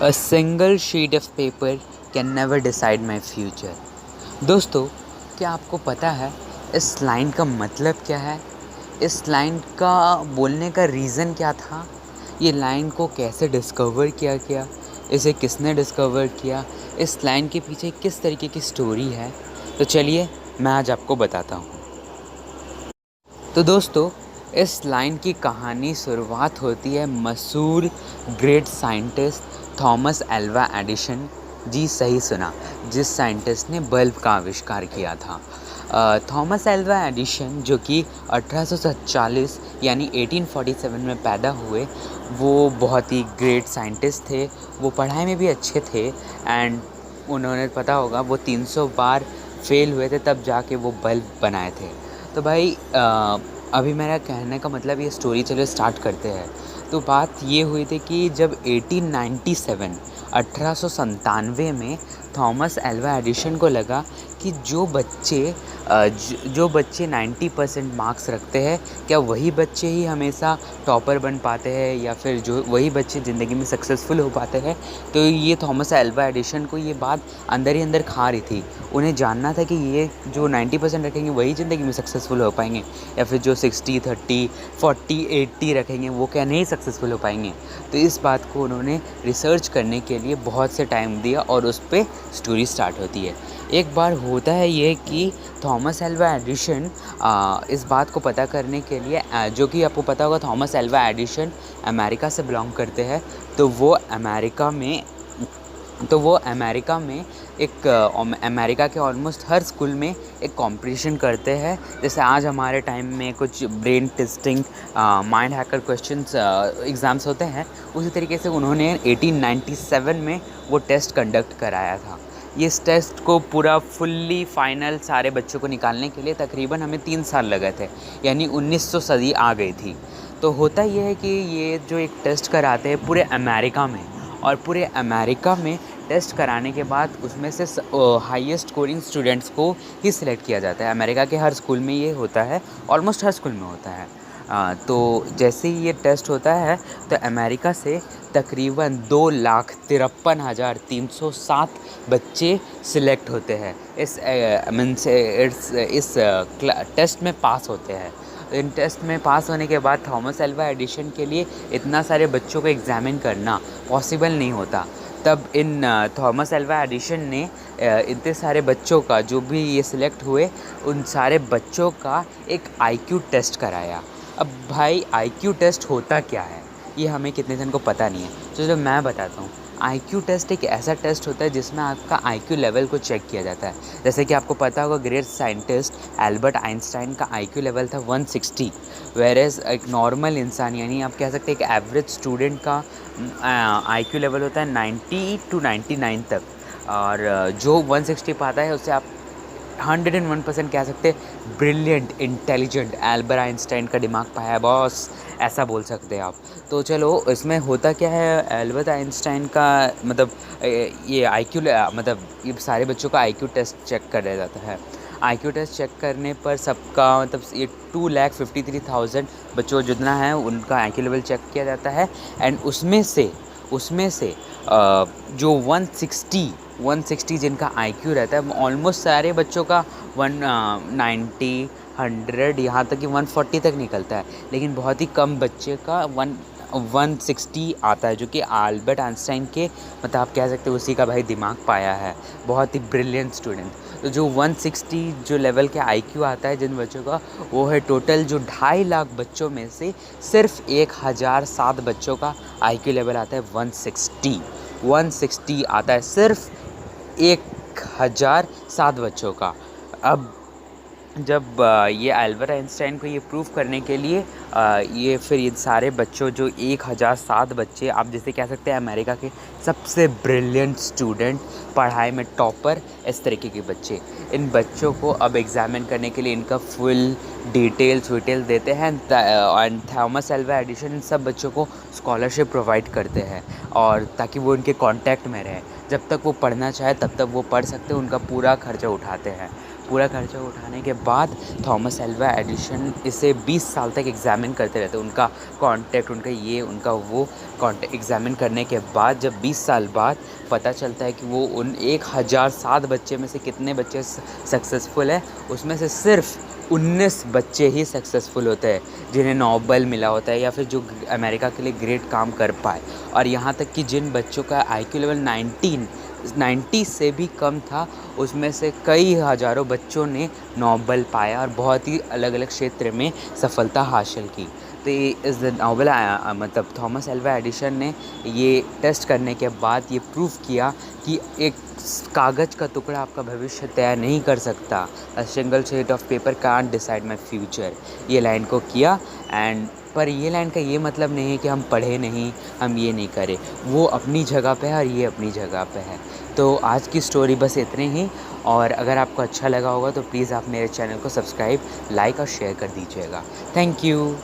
A single sheet of paper can never decide my future। दोस्तों, क्या आपको पता है इस लाइन का मतलब क्या है? इस लाइन का बोलने का रीज़न क्या था? ये लाइन को कैसे डिस्कवर किया गया? इसे किसने डिस्कवर किया? इस लाइन के पीछे किस तरीके की स्टोरी है? तो चलिए मैं आज आपको बताता हूँ। तो दोस्तों, इस लाइन की कहानी शुरुआत होती है मशहूर great scientist Thomas Alva Edison. जी सही सुना, जिस साइंटिस्ट ने बल्ब का आविष्कार किया था। थॉमस एल्वा एडिशन जो कि 1847 यानी 1847 में पैदा हुए, वो बहुत ही ग्रेट साइंटिस्ट थे। वो पढ़ाई में भी अच्छे थे एंड उन्होंने पता होगा वो 300 बार फेल हुए थे तब जाके वो बल्ब बनाए थे। तो भाई अभी मेरा कहने का मतलब ये स्टोरी चलो स्टार्ट करते हैं। तो बात ये हुई थी कि जब 1897 में थॉमस एल्वा एडिशन को लगा कि जो बच्चे 90% मार्क्स रखते हैं, क्या वही बच्चे ही हमेशा टॉपर बन पाते हैं या फिर जो वही बच्चे ज़िंदगी में सक्सेसफुल हो पाते हैं। तो ये थॉमस एल्वा एडिशन को ये बात अंदर ही अंदर खा रही थी। उन्हें जानना था कि ये जो 90% रखेंगे वही ज़िंदगी में सक्सेसफुल हो पाएंगे या फिर जो 60, 30, 40, 80 रखेंगे वो क्या नहीं सक्सेसफुल हो पाएंगे। तो इस बात को उन्होंने रिसर्च करने के लिए बहुत से टाइम दिया और उस पर स्टोरी स्टार्ट होती है। एक बार होता है ये कि थॉमस एल्वा एडिशन इस बात को पता करने के लिए जो कि आपको पता होगा थॉमस एल्वा एडिशन अमेरिका से बिलोंग करते हैं। तो वो अमेरिका में एक अमेरिका के ऑलमोस्ट हर स्कूल में एक कंपटीशन करते हैं। जैसे आज हमारे टाइम में कुछ brain testing mind hacker questions exams होते हैं, उसी तरीके से उन्होंने 1897 में वो टेस्ट कंडक्ट कराया था। इस टेस्ट को पूरा फुल्ली फाइनल सारे बच्चों को निकालने के लिए तकरीबन हमें 3 साल लगे थे, यानी 1900 सदी आ गई थी। तो होता ये है कि ये जो एक टेस्ट कराते हैं पूरे अमेरिका में, और पूरे अमेरिका में टेस्ट कराने के बाद उसमें से हाईएस्ट स्कोरिंग स्टूडेंट्स को ही सिलेक्ट किया जाता है। अमेरिका के हर स्कूल में ये होता है, ऑलमोस्ट हर स्कूल में होता है। तो जैसे ही ये टेस्ट होता है तो अमेरिका से तकरीबन 2,53,307 बच्चे सिलेक्ट होते हैं। इस टेस्ट में पास होते हैं। इन टेस्ट में पास होने के बाद थॉमस एल्वा एडिशन के लिए इतना सारे बच्चों को एग्ज़ामिन करना पॉसिबल नहीं होता। तब इन थॉमस एल्वा एडिशन ने इतने सारे बच्चों का, जो भी ये सिलेक्ट हुए, उन सारे बच्चों का एक आईक्यू टेस्ट कराया। अब भाई आईक्यू टेस्ट होता क्या है ये हमें कितने जन को पता नहीं है, तो चलो मैं बताता हूँ। आईक्यू टेस्ट एक ऐसा टेस्ट होता है जिसमें आपका आईक्यू लेवल को चेक किया जाता है। जैसे कि आपको पता होगा ग्रेट साइंटिस्ट एल्बर्ट आइंस्टाइन का आईक्यू लेवल था 160, वेरेज एक नॉर्मल इंसान यानी आप कह सकते हैं कि एवरेज स्टूडेंट का आईक्यू लेवल होता है 90 to 99 तक। और जो 160 पाता है उससे आप 101% कह सकते हैं ब्रिलियंट इंटेलिजेंट एल्बर्ट आइंस्टाइन का दिमाग पाया है बॉस, ऐसा बोल सकते हैं आप। तो चलो इसमें होता क्या है, एल्बर्ट आइंस्टाइन का मतलब ये आईक्यू मतलब ये सारे बच्चों का आईक्यू टेस्ट चेक कर दिया जाता है। आईक्यू टेस्ट चेक करने पर सबका मतलब ये 2,53,000 बच्चों जितना है उनका आईक्यू लेवल चेक किया जाता है। एंड उसमें से जो 160 जिनका आईक्यू रहता है, ऑलमोस्ट सारे बच्चों का 190, 100 यहाँ तक कि 140 तक निकलता है, लेकिन बहुत ही कम बच्चे का 160 आता है, जो कि एल्बर्ट आइंस्टाइन के मतलब आप कह सकते हो उसी का भाई दिमाग पाया है, बहुत ही ब्रिलियंट स्टूडेंट। तो जो 160 जो लेवल के आईक्यू आता है जिन बच्चों का, वो है टोटल जो 2.5 लाख बच्चों में से सिर्फ 1,007 बच्चों का आईक्यू लेवल आता है 160 आता है सिर्फ 1,007 बच्चों का। अब जब ये एल्बर्ट आइंस्टाइन को ये प्रूव करने के लिए ये फिर ये सारे बच्चों जो 1,007 बच्चे, आप जैसे कह सकते हैं अमेरिका के सबसे ब्रिलियंट स्टूडेंट, पढ़ाई में टॉपर, इस तरीके के बच्चे, इन बच्चों को अब एग्ज़ामिन करने के लिए इनका फुल डिटेल्स देते हैं। And Thomas Alva addition in सब बच्चों को स्कॉलरशिप प्रोवाइड करते हैं, और ताकि वो उनके कांटेक्ट में रहें, जब तक वो पढ़ना चाहे तब तक वो पढ़ सकते हैं, उनका पूरा खर्चा उठाते हैं। पूरा खर्चा उठाने के बाद थॉमस एल्वा एडिशन इसे 20 साल तक एग्ज़ामिन करते रहते। उनका कॉन्टैक्ट, उनका ये, उनका वो कॉन्टैक्ट एग्ज़ामिन करने के बाद जब 20 साल बाद पता चलता है कि वो उन 1007 बच्चे में से कितने बच्चे सक्सेसफुल हैं, उसमें से सिर्फ 19 बच्चे ही सक्सेसफुल होते हैं जिन्हें नोबेल मिला होता है या फिर जो अमेरिका के लिए ग्रेट काम कर पाए। और यहाँ तक कि जिन बच्चों का आईक्यू लेवल 90 से भी कम था, उसमें से कई हज़ारों बच्चों ने नोबेल पाया और बहुत ही अलग अलग क्षेत्र में सफलता हासिल की। तो ये इस नोबेल मतलब थॉमस एल्वा एडिशन ने ये टेस्ट करने के बाद ये प्रूव किया कि एक कागज़ का टुकड़ा आपका भविष्य तय नहीं कर सकता। A single sheet of paper can't decide my future, ये लाइन को किया। एंड पर ये लाइन का ये मतलब नहीं है कि हम पढ़े नहीं, हम ये नहीं करें। वो अपनी जगह पे है और ये अपनी जगह पे है। तो आज की स्टोरी बस इतने ही, और अगर आपको अच्छा लगा होगा तो प्लीज़ आप मेरे चैनल को सब्सक्राइब, लाइक और शेयर कर दीजिएगा। Thank you.